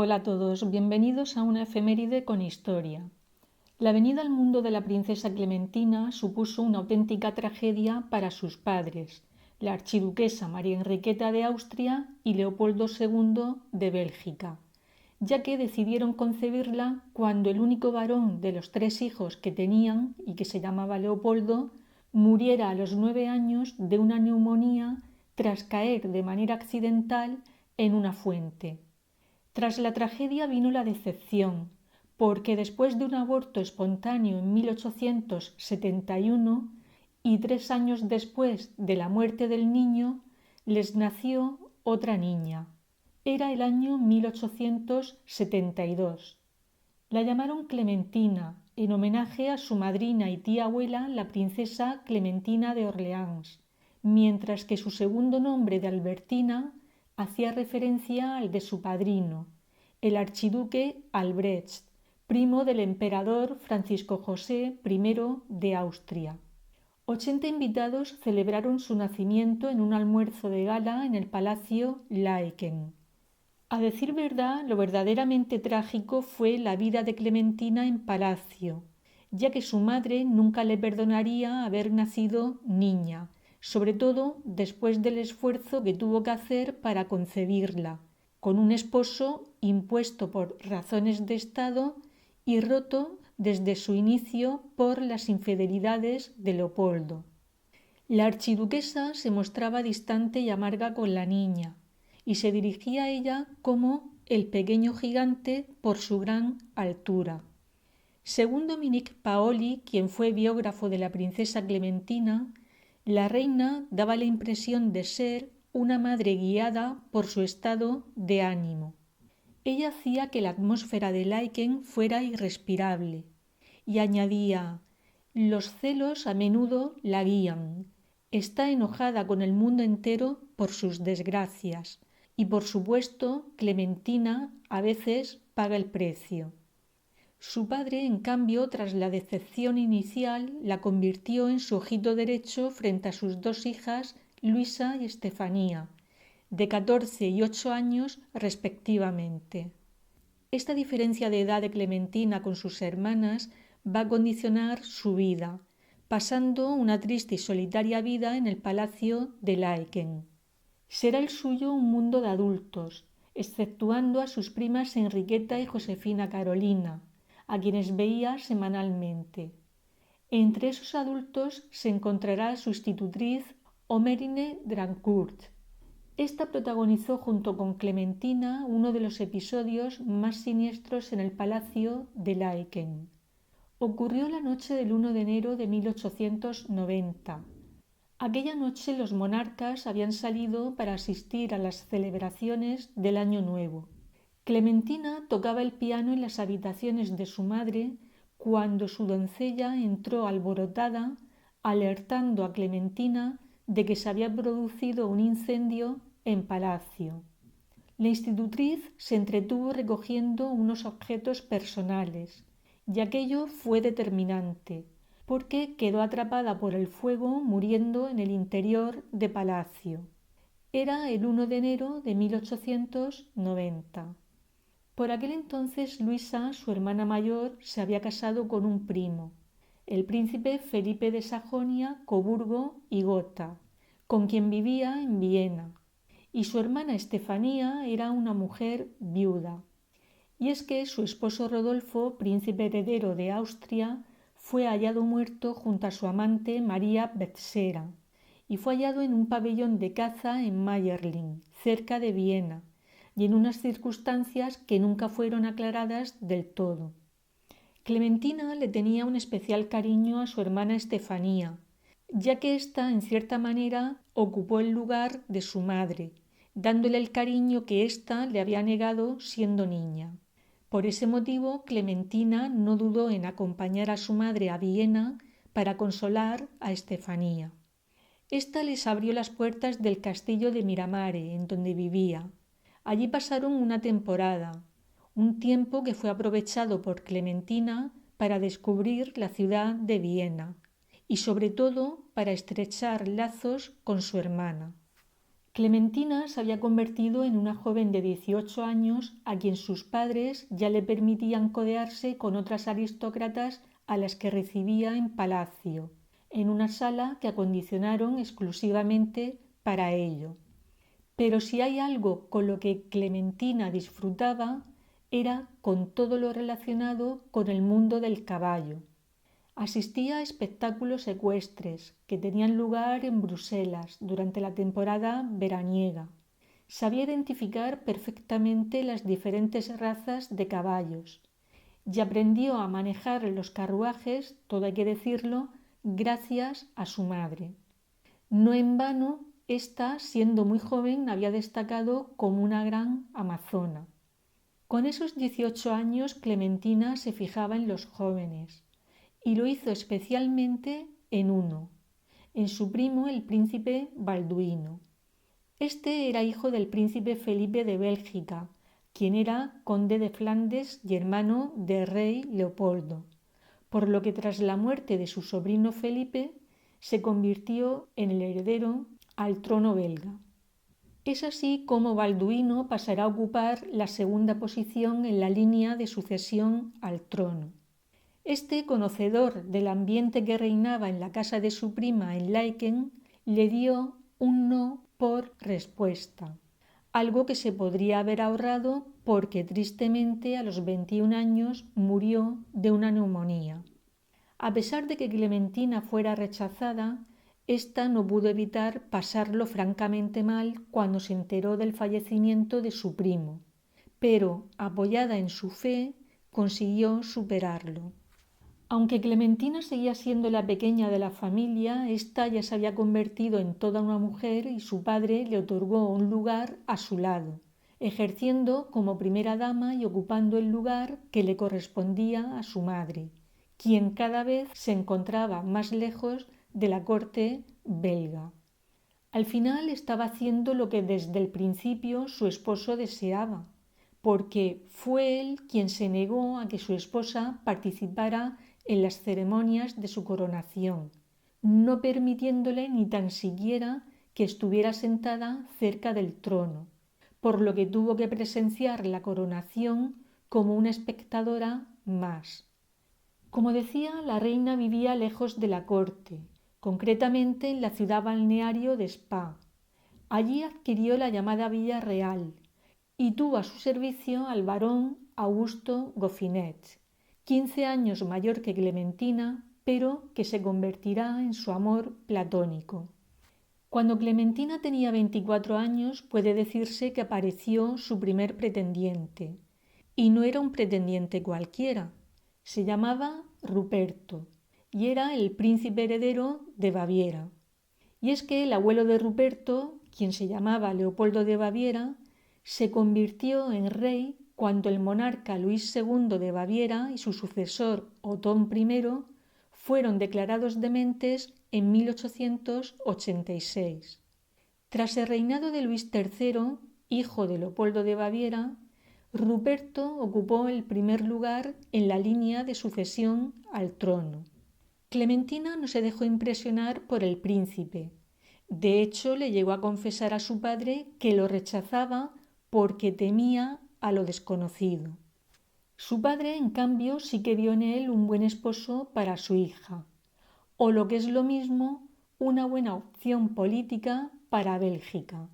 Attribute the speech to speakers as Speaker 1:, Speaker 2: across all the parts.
Speaker 1: Hola a todos, bienvenidos a una efeméride con historia. La venida al mundo de la princesa Clementina supuso una auténtica tragedia para sus padres, la archiduquesa María Enriqueta de Austria y Leopoldo II de Bélgica, ya que decidieron concebirla cuando el único varón de los 3 hijos que tenían, y que se llamaba Leopoldo, muriera a los 9 años de una neumonía tras caer de manera accidental en una fuente. Tras la tragedia vino la decepción, porque después de un aborto espontáneo en 1871 y 3 años después de la muerte del niño, les nació otra niña. Era el año 1872. La llamaron Clementina, en homenaje a su madrina y tía abuela, la princesa Clementina de Orleans, mientras que su segundo nombre de Albertina hacía referencia al de su padrino, el archiduque Albrecht, primo del emperador Francisco José I de Austria. 80 invitados celebraron su nacimiento en un almuerzo de gala en el Palacio Laeken. A decir verdad, lo verdaderamente trágico fue la vida de Clementina en palacio, ya que su madre nunca le perdonaría haber nacido niña, sobre todo después del esfuerzo que tuvo que hacer para concebirla, con un esposo impuesto por razones de Estado y roto desde su inicio por las infidelidades de Leopoldo. La archiduquesa se mostraba distante y amarga con la niña, y se dirigía a ella como el pequeño gigante por su gran altura. Según Dominique Paoli, quien fue biógrafo de la princesa Clementina, la reina daba la impresión de ser una madre guiada por su estado de ánimo. Ella hacía que la atmósfera de Laeken fuera irrespirable y añadía: los celos a menudo la guían. Está enojada con el mundo entero por sus desgracias y, por supuesto, Clementina a veces paga el precio. Su padre, en cambio, tras la decepción inicial, la convirtió en su ojito derecho frente a sus 2 hijas, Luisa y Estefanía, de 14 y 8 años respectivamente. Esta diferencia de edad de Clementina con sus hermanas va a condicionar su vida, pasando una triste y solitaria vida en el palacio de Laeken. Será el suyo un mundo de adultos, exceptuando a sus primas Enriqueta y Josefina Carolina, a quienes veía semanalmente. Entre esos adultos se encontrará su institutriz Homerine Drancourt. Esta protagonizó junto con Clementina uno de los episodios más siniestros en el palacio de Laeken. Ocurrió la noche del 1 de enero de 1890. Aquella noche los monarcas habían salido para asistir a las celebraciones del Año Nuevo. Clementina tocaba el piano en las habitaciones de su madre cuando su doncella entró alborotada, alertando a Clementina de que se había producido un incendio en palacio. La institutriz se entretuvo recogiendo unos objetos personales, y aquello fue determinante, porque quedó atrapada por el fuego muriendo en el interior de palacio. Era el 1 de enero de 1890. Por aquel entonces Luisa, su hermana mayor, se había casado con un primo, el príncipe Felipe de Sajonia, Coburgo y Gotha, con quien vivía en Viena, y su hermana Estefanía era una mujer viuda. Y es que su esposo Rodolfo, príncipe heredero de Austria, fue hallado muerto junto a su amante María Bethsera, y fue hallado en un pabellón de caza en Mayerling, cerca de Viena, y en unas circunstancias que nunca fueron aclaradas del todo. Clementina le tenía un especial cariño a su hermana Estefanía, ya que ésta, en cierta manera, ocupó el lugar de su madre, dándole el cariño que ésta le había negado siendo niña. Por ese motivo, Clementina no dudó en acompañar a su madre a Viena para consolar a Estefanía. Esta les abrió las puertas del castillo de Miramare, en donde vivía. Allí pasaron una temporada, un tiempo que fue aprovechado por Clementina para descubrir la ciudad de Viena y sobre todo para estrechar lazos con su hermana. Clementina se había convertido en una joven de 18 años a quien sus padres ya le permitían codearse con otras aristócratas a las que recibía en palacio, en una sala que acondicionaron exclusivamente para ello. Pero si hay algo con lo que Clementina disfrutaba, era con todo lo relacionado con el mundo del caballo. Asistía a espectáculos ecuestres que tenían lugar en Bruselas durante la temporada veraniega. Sabía identificar perfectamente las diferentes razas de caballos y aprendió a manejar los carruajes, todo hay que decirlo, gracias a su madre. No en vano, ésta, siendo muy joven, había destacado como una gran amazona. Con esos 18 años, Clementina se fijaba en los jóvenes y lo hizo especialmente en uno, en su primo el príncipe Balduino. Este era hijo del príncipe Felipe de Bélgica, quien era conde de Flandes y hermano del rey Leopoldo, por lo que tras la muerte de su sobrino Felipe se convirtió en el heredero al trono belga. Es así como Balduino pasará a ocupar la segunda posición en la línea de sucesión al trono. Este, conocedor del ambiente que reinaba en la casa de su prima en Laeken, le dio un no por respuesta, algo que se podría haber ahorrado porque tristemente a los 21 años murió de una neumonía. A pesar de que Clementina fuera rechazada, ésta no pudo evitar pasarlo francamente mal cuando se enteró del fallecimiento de su primo, pero, apoyada en su fe, consiguió superarlo. Aunque Clementina seguía siendo la pequeña de la familia, ésta ya se había convertido en toda una mujer y su padre le otorgó un lugar a su lado, ejerciendo como primera dama y ocupando el lugar que le correspondía a su madre, quien cada vez se encontraba más lejos de la corte belga. Al final estaba haciendo lo que desde el principio su esposo deseaba, porque fue él quien se negó a que su esposa participara en las ceremonias de su coronación, no permitiéndole ni tan siquiera que estuviera sentada cerca del trono, por lo que tuvo que presenciar la coronación como una espectadora más. Como decía, la reina vivía lejos de la corte, concretamente en la ciudad balneario de Spa. Allí adquirió la llamada Villa Real y tuvo a su servicio al barón Augusto Goffinet, 15 años mayor que Clementina, pero que se convertirá en su amor platónico. Cuando Clementina tenía 24 años, puede decirse que apareció su primer pretendiente, y no era un pretendiente cualquiera. Se llamaba Ruperto y era el príncipe heredero de Baviera. Y es que el abuelo de Ruperto, quien se llamaba Leopoldo de Baviera, se convirtió en rey cuando el monarca Luis II de Baviera y su sucesor Otón I fueron declarados dementes en 1886. Tras el reinado de Luis III, hijo de Leopoldo de Baviera, Ruperto ocupó el primer lugar en la línea de sucesión al trono. Clementina no se dejó impresionar por el príncipe. De hecho, le llegó a confesar a su padre que lo rechazaba porque temía a lo desconocido. Su padre, en cambio, sí que vio en él un buen esposo para su hija, o lo que es lo mismo, una buena opción política para Bélgica.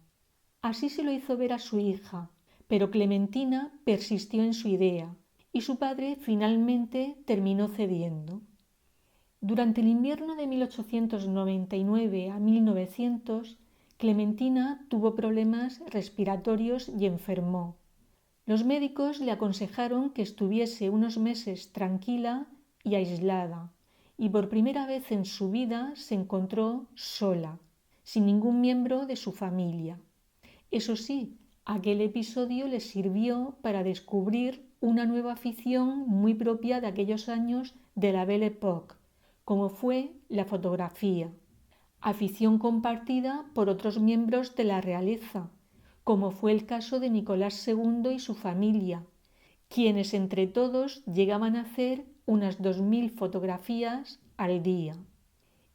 Speaker 1: Así se lo hizo ver a su hija, pero Clementina persistió en su idea y su padre finalmente terminó cediendo. Durante el invierno de 1899 a 1900, Clementina tuvo problemas respiratorios y enfermó. Los médicos le aconsejaron que estuviese unos meses tranquila y aislada, y por primera vez en su vida se encontró sola, sin ningún miembro de su familia. Eso sí, aquel episodio le sirvió para descubrir una nueva afición muy propia de aquellos años de la Belle Époque, como fue la fotografía, afición compartida por otros miembros de la realeza, como fue el caso de Nicolás II y su familia, quienes entre todos llegaban a hacer unas 2000 fotografías al día.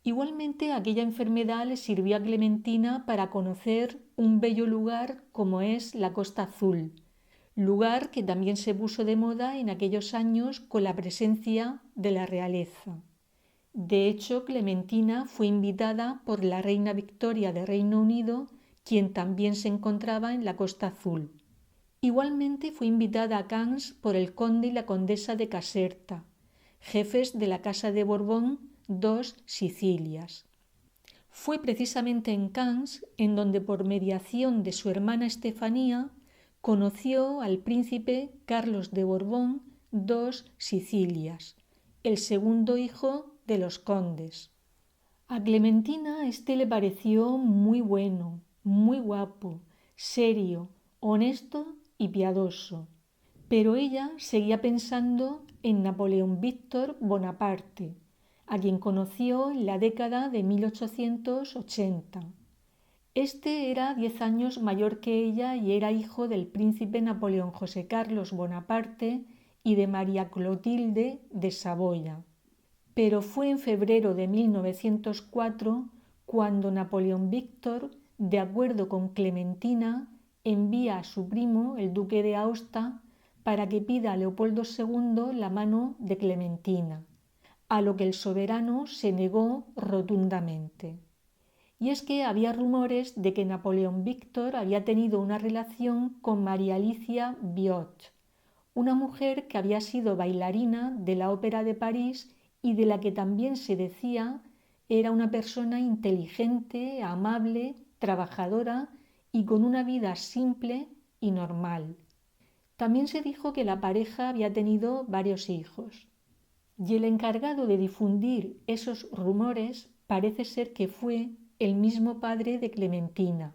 Speaker 1: Igualmente, aquella enfermedad le sirvió a Clementina para conocer un bello lugar como es la Costa Azul, lugar que también se puso de moda en aquellos años con la presencia de la realeza. De hecho, Clementina fue invitada por la reina Victoria de Reino Unido, quien también se encontraba en la Costa Azul. Igualmente fue invitada a Cannes por el conde y la condesa de Caserta, jefes de la Casa de Borbón, dos Sicilias. Fue precisamente en Cannes en donde, por mediación de su hermana Estefanía, conoció al príncipe Carlos de Borbón, dos Sicilias, el segundo hijo de los condes. A Clementina este le pareció muy bueno, muy guapo, serio, honesto y piadoso, pero ella seguía pensando en Napoleón Víctor Bonaparte, a quien conoció en la década de 1880. Este era 10 años mayor que ella y era hijo del príncipe Napoleón José Carlos Bonaparte y de María Clotilde de Saboya. Pero fue en febrero de 1904 cuando Napoleón Víctor, de acuerdo con Clementina, envía a su primo, el duque de Aosta, para que pida a Leopoldo II la mano de Clementina, a lo que el soberano se negó rotundamente. Y es que había rumores de que Napoleón Víctor había tenido una relación con María Alicia Biot, una mujer que había sido bailarina de la Ópera de París y de la que también se decía era una persona inteligente, amable, trabajadora y con una vida simple y normal. También se dijo que la pareja había tenido varios hijos. Y el encargado de difundir esos rumores parece ser que fue el mismo padre de Clementina,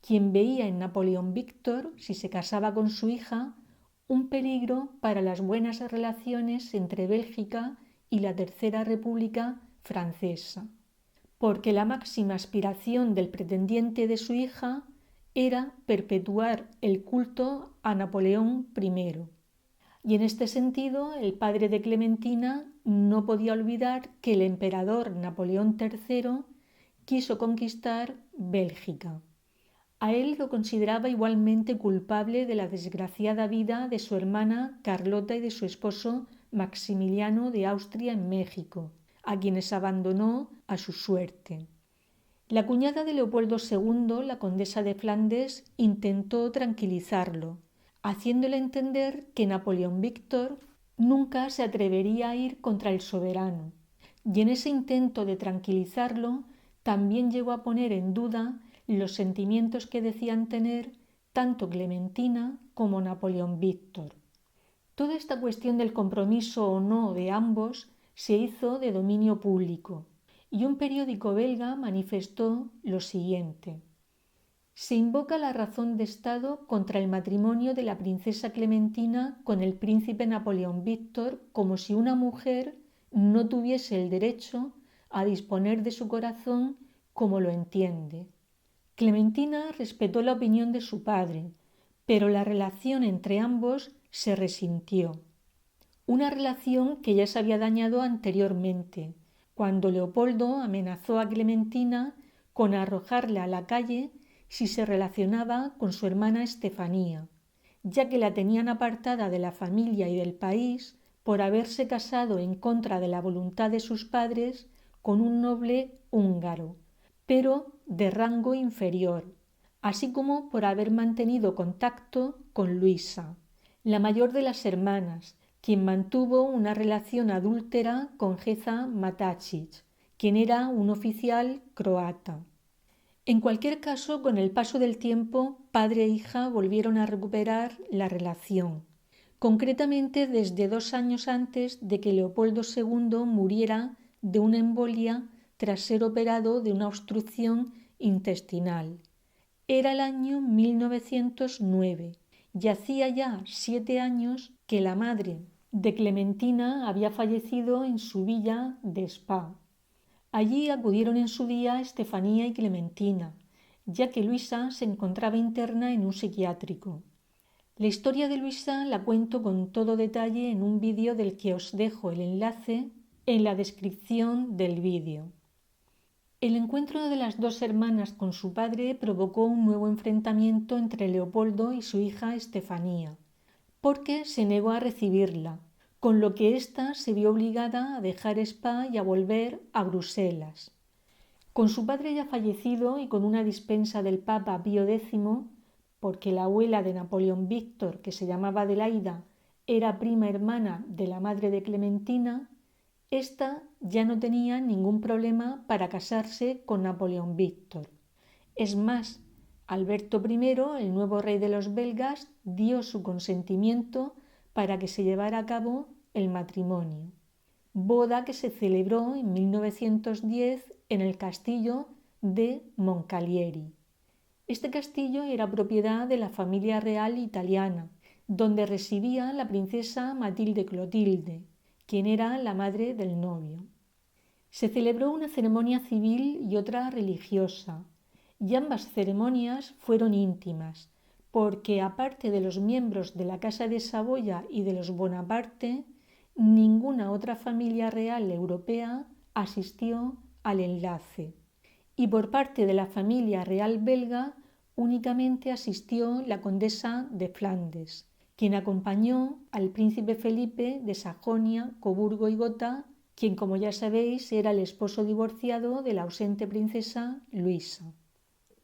Speaker 1: quien veía en Napoleón Víctor, si se casaba con su hija, un peligro para las buenas relaciones entre Bélgica y la Tercera República Francesa, porque la máxima aspiración del pretendiente de su hija era perpetuar el culto a Napoleón I. Y en este sentido, el padre de Clementina no podía olvidar que el emperador Napoleón III quiso conquistar Bélgica. A él lo consideraba igualmente culpable de la desgraciada vida de su hermana Carlota y de su esposo Maximiliano de Austria en México, a quienes abandonó a su suerte. La cuñada de Leopoldo II, la condesa de Flandes, intentó tranquilizarlo, haciéndole entender que Napoleón Víctor nunca se atrevería a ir contra el soberano, y en ese intento de tranquilizarlo también llegó a poner en duda los sentimientos que decían tener tanto Clementina como Napoleón Víctor. Toda esta cuestión del compromiso o no de ambos se hizo de dominio público, y un periódico belga manifestó lo siguiente: se invoca la razón de Estado contra el matrimonio de la princesa Clementina con el príncipe Napoleón Víctor, como si una mujer no tuviese el derecho a disponer de su corazón como lo entiende. Clementina respetó la opinión de su padre, pero la relación entre ambos se resintió. Una relación que ya se había dañado anteriormente, cuando Leopoldo amenazó a Clementina con arrojarla a la calle si se relacionaba con su hermana Estefanía, ya que la tenían apartada de la familia y del país por haberse casado en contra de la voluntad de sus padres con un noble húngaro, pero de rango inferior, así como por haber mantenido contacto con Luisa, la mayor de las hermanas, quien mantuvo una relación adúltera con Geza Matačić, quien era un oficial croata. En cualquier caso, con el paso del tiempo, padre e hija volvieron a recuperar la relación, concretamente desde 2 años antes de que Leopoldo II muriera de una embolia tras ser operado de una obstrucción intestinal. Era el año 1909 y hacía ya 7 años que la madre de Clementina había fallecido en su villa de Spa. Allí acudieron en su día Estefanía y Clementina, ya que Luisa se encontraba interna en un psiquiátrico. La historia de Luisa la cuento con todo detalle en un vídeo del que os dejo el enlace en la descripción del vídeo. El encuentro de las dos hermanas con su padre provocó un nuevo enfrentamiento entre Leopoldo y su hija Estefanía, porque se negó a recibirla, con lo que ésta se vio obligada a dejar Spa y a volver a Bruselas. Con su padre ya fallecido y con una dispensa del Papa Pío X, porque la abuela de Napoleón Víctor, que se llamaba Adelaida, era prima hermana de la madre de Clementina, ésta ya no tenía ningún problema para casarse con Napoleón Víctor. Es más, Alberto I, el nuevo rey de los belgas, dio su consentimiento para que se llevara a cabo el matrimonio, boda que se celebró en 1910 en el castillo de Moncalieri. Este castillo era propiedad de la familia real italiana, donde residía la princesa Matilde Clotilde, quien era la madre del novio. Se celebró una ceremonia civil y otra religiosa, y ambas ceremonias fueron íntimas, porque aparte de los miembros de la Casa de Saboya y de los Bonaparte, ninguna otra familia real europea asistió al enlace, y por parte de la familia real belga únicamente asistió la condesa de Flandes, quien acompañó al príncipe Felipe de Sajonia, Coburgo y Gotha, quien, como ya sabéis, era el esposo divorciado de la ausente princesa Luisa.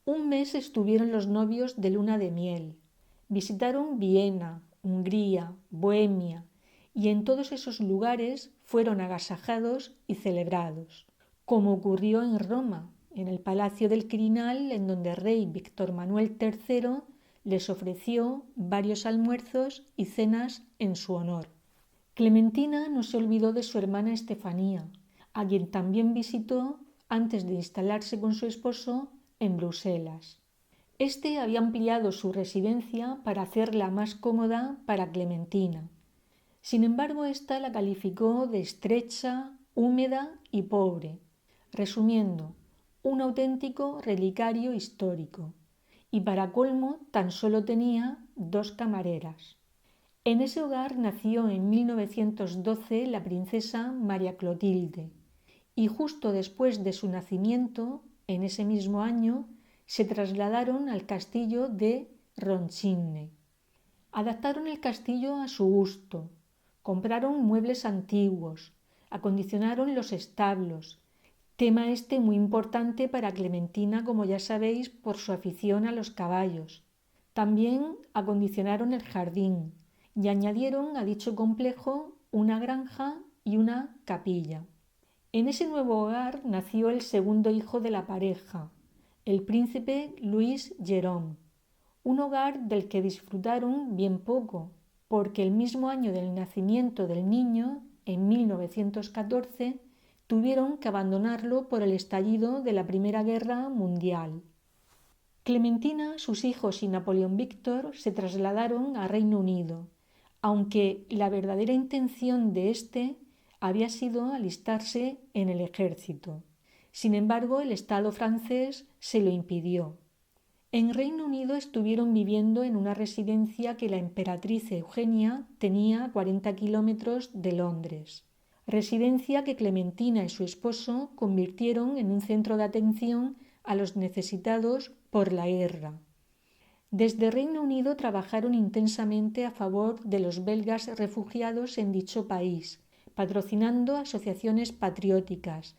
Speaker 1: Un mes estuvieron los novios de luna de miel. Visitaron Viena, Hungría, Bohemia, y en todos esos lugares fueron agasajados y celebrados, como ocurrió en Roma, en el Palacio del Quirinal, en donde el rey Víctor Manuel III les ofreció varios almuerzos y cenas en su honor. Clementina no se olvidó de su hermana Estefanía, a quien también visitó antes de instalarse con su esposo en Bruselas. Este había ampliado su residencia para hacerla más cómoda para Clementina. Sin embargo, ésta la calificó de estrecha, húmeda y pobre, resumiendo, un auténtico relicario histórico, y para colmo tan solo tenía 2 camareras. En ese hogar nació en 1912 la princesa María Clotilde, y justo después de su nacimiento, en ese mismo año, se trasladaron al castillo de Ronchine. Adaptaron el castillo a su gusto, compraron muebles antiguos, acondicionaron los establos, tema este muy importante para Clementina, como ya sabéis, por su afición a los caballos. También acondicionaron el jardín y añadieron a dicho complejo una granja y una capilla. En ese nuevo hogar nació el segundo hijo de la pareja, el príncipe Luis Jérôme, un hogar del que disfrutaron bien poco, porque el mismo año del nacimiento del niño, en 1914, tuvieron que abandonarlo por el estallido de la Primera Guerra Mundial. Clementina, sus hijos y Napoleón Víctor se trasladaron a Reino Unido, aunque la verdadera intención de éste había sido alistarse en el ejército. Sin embargo, el Estado francés se lo impidió. En Reino Unido estuvieron viviendo en una residencia que la emperatriz Eugenia tenía a 40 kilómetros de Londres, residencia que Clementina y su esposo convirtieron en un centro de atención a los necesitados por la guerra. Desde Reino Unido trabajaron intensamente a favor de los belgas refugiados en dicho país, patrocinando asociaciones patrióticas,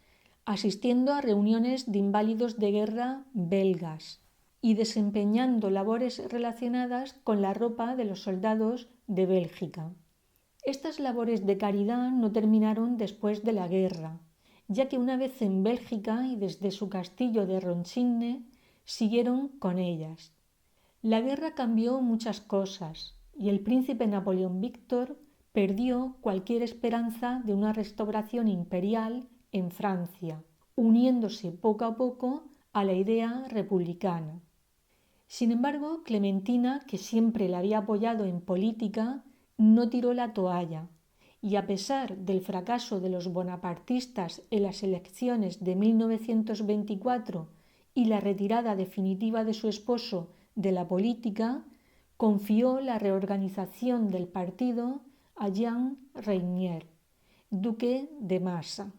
Speaker 1: asistiendo a reuniones de inválidos de guerra belgas y desempeñando labores relacionadas con la ropa de los soldados de Bélgica. Estas labores de caridad no terminaron después de la guerra, ya que una vez en Bélgica y desde su castillo de Ronchine siguieron con ellas. La guerra cambió muchas cosas y el príncipe Napoleón Víctor perdió cualquier esperanza de una restauración imperial en Francia, uniéndose poco a poco a la idea republicana. Sin embargo, Clementina, que siempre la había apoyado en política, no tiró la toalla, y a pesar del fracaso de los bonapartistas en las elecciones de 1924 y la retirada definitiva de su esposo de la política, confió la reorganización del partido a Jean Reynier, duque de Massa.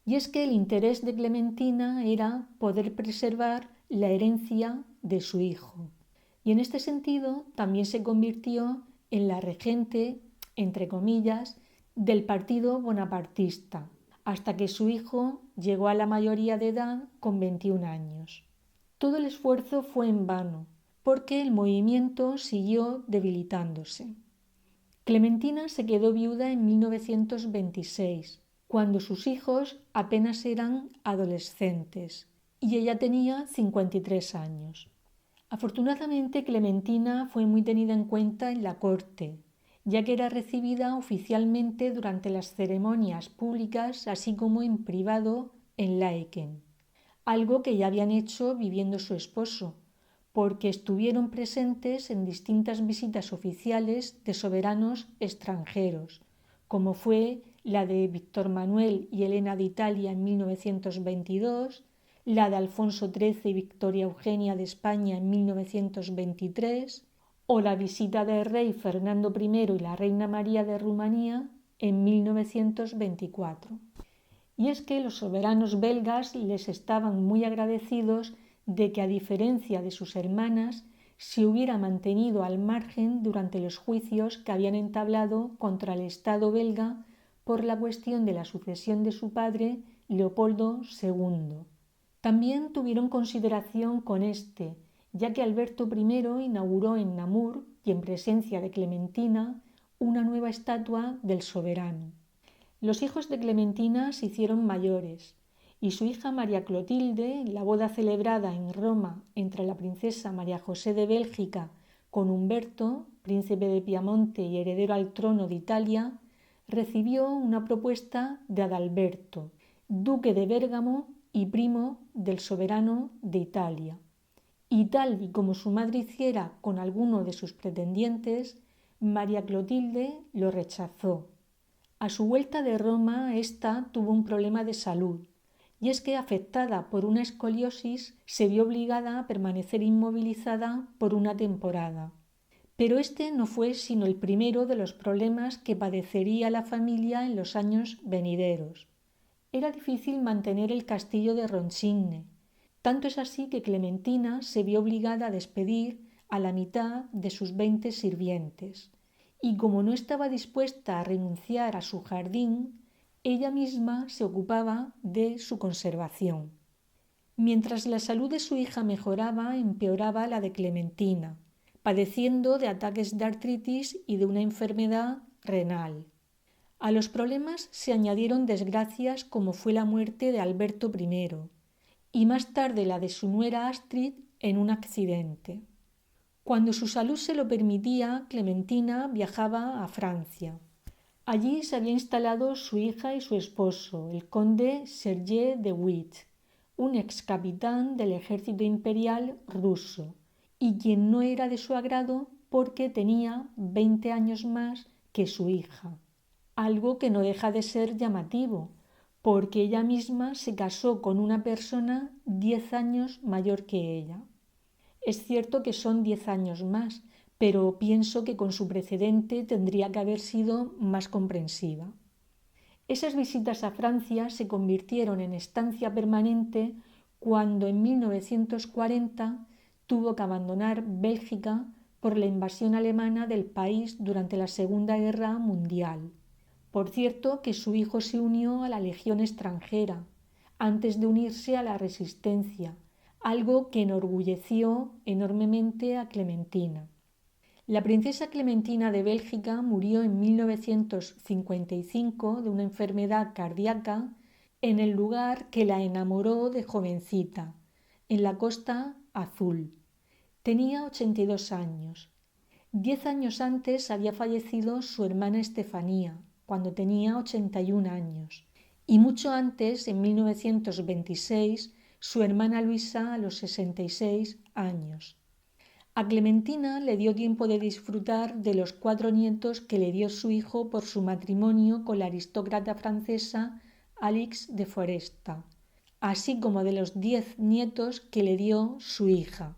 Speaker 1: Y es que el interés de Clementina era poder preservar la herencia de su hijo. Y en este sentido también se convirtió en la regente, entre comillas, del partido bonapartista, hasta que su hijo llegó a la mayoría de edad con 21 años. Todo el esfuerzo fue en vano, porque el movimiento siguió debilitándose. Clementina se quedó viuda en 1926, cuando sus hijos apenas eran adolescentes, y ella tenía 53 años. Afortunadamente, Clementina fue muy tenida en cuenta en la corte, ya que era recibida oficialmente durante las ceremonias públicas, así como en privado en Laeken, algo que ya habían hecho viviendo su esposo, porque estuvieron presentes en distintas visitas oficiales de soberanos extranjeros, como fue la de Víctor Manuel y Elena de Italia en 1922, la de Alfonso XIII y Victoria Eugenia de España en 1923, o la visita del rey Fernando I y la reina María de Rumanía en 1924. Y es que los soberanos belgas les estaban muy agradecidos de que, a diferencia de sus hermanas, se hubiera mantenido al margen durante los juicios que habían entablado contra el Estado belga por la cuestión de la sucesión de su padre, Leopoldo II. También tuvieron consideración con este, ya que Alberto I inauguró en Namur, y en presencia de Clementina, una nueva estatua del soberano. Los hijos de Clementina se hicieron mayores, y su hija María Clotilde, en la boda celebrada en Roma entre la princesa María José de Bélgica con Humberto, príncipe de Piamonte y heredero al trono de Italia, recibió una propuesta de Adalberto, duque de Bérgamo y primo del soberano de Italia. Y tal y como su madre hiciera con alguno de sus pretendientes, María Clotilde lo rechazó. A su vuelta de Roma, ésta tuvo un problema de salud, y es que, afectada por una escoliosis, se vio obligada a permanecer inmovilizada por una temporada. Pero este no fue sino el primero de los problemas que padecería la familia en los años venideros. Era difícil mantener el castillo de Ronchigne. Tanto es así que Clementina se vio obligada a despedir a la mitad de sus 20 sirvientes. Y como no estaba dispuesta a renunciar a su jardín, ella misma se ocupaba de su conservación. Mientras la salud de su hija mejoraba, empeoraba la de Clementina, padeciendo de ataques de artritis y de una enfermedad renal. A los problemas se añadieron desgracias como fue la muerte de Alberto I y más tarde la de su nuera Astrid en un accidente. Cuando su salud se lo permitía, Clementina viajaba a Francia. Allí se había instalado su hija y su esposo, el conde Serge de Witt, un ex capitán del ejército imperial ruso, y quien no era de su agrado porque tenía 20 años más que su hija, algo que no deja de ser llamativo, porque ella misma se casó con una persona 10 años mayor que ella. Es cierto que son 10 años más, pero pienso que con su precedente tendría que haber sido más comprensiva. Esas visitas a Francia se convirtieron en estancia permanente cuando en 1940 tuvo que abandonar Bélgica por la invasión alemana del país durante la Segunda Guerra Mundial. Por cierto, que su hijo se unió a la Legión extranjera antes de unirse a la Resistencia, algo que enorgulleció enormemente a Clementina. La princesa Clementina de Bélgica murió en 1955 de una enfermedad cardíaca en el lugar que la enamoró de jovencita, en la Costa Azul. Tenía 82 años. 10 años antes había fallecido su hermana Estefanía, cuando tenía 81 años, y mucho antes, en 1926, su hermana Luisa a los 66 años. A Clementina le dio tiempo de disfrutar de los 4 nietos que le dio su hijo por su matrimonio con la aristócrata francesa Alix de Foresta, así como de los 10 nietos que le dio su hija.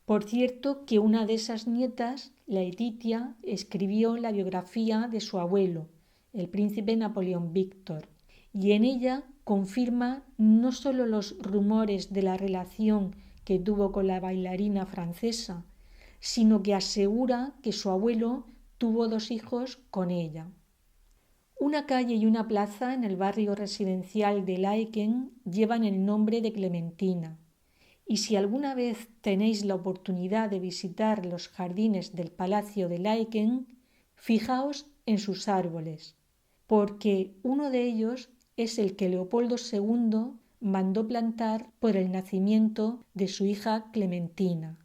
Speaker 1: Por cierto, que una de esas nietas, Laetitia, escribió la biografía de su abuelo, el príncipe Napoleón Víctor, y en ella confirma no solo los rumores de la relación que tuvo con la bailarina francesa, sino que asegura que su abuelo tuvo 2 hijos con ella. Una calle y una plaza en el barrio residencial de Laeken llevan el nombre de Clementina, y si alguna vez tenéis la oportunidad de visitar los jardines del Palacio de Laeken, fijaos en sus árboles, porque uno de ellos es el que Leopoldo II mandó plantar por el nacimiento de su hija Clementina.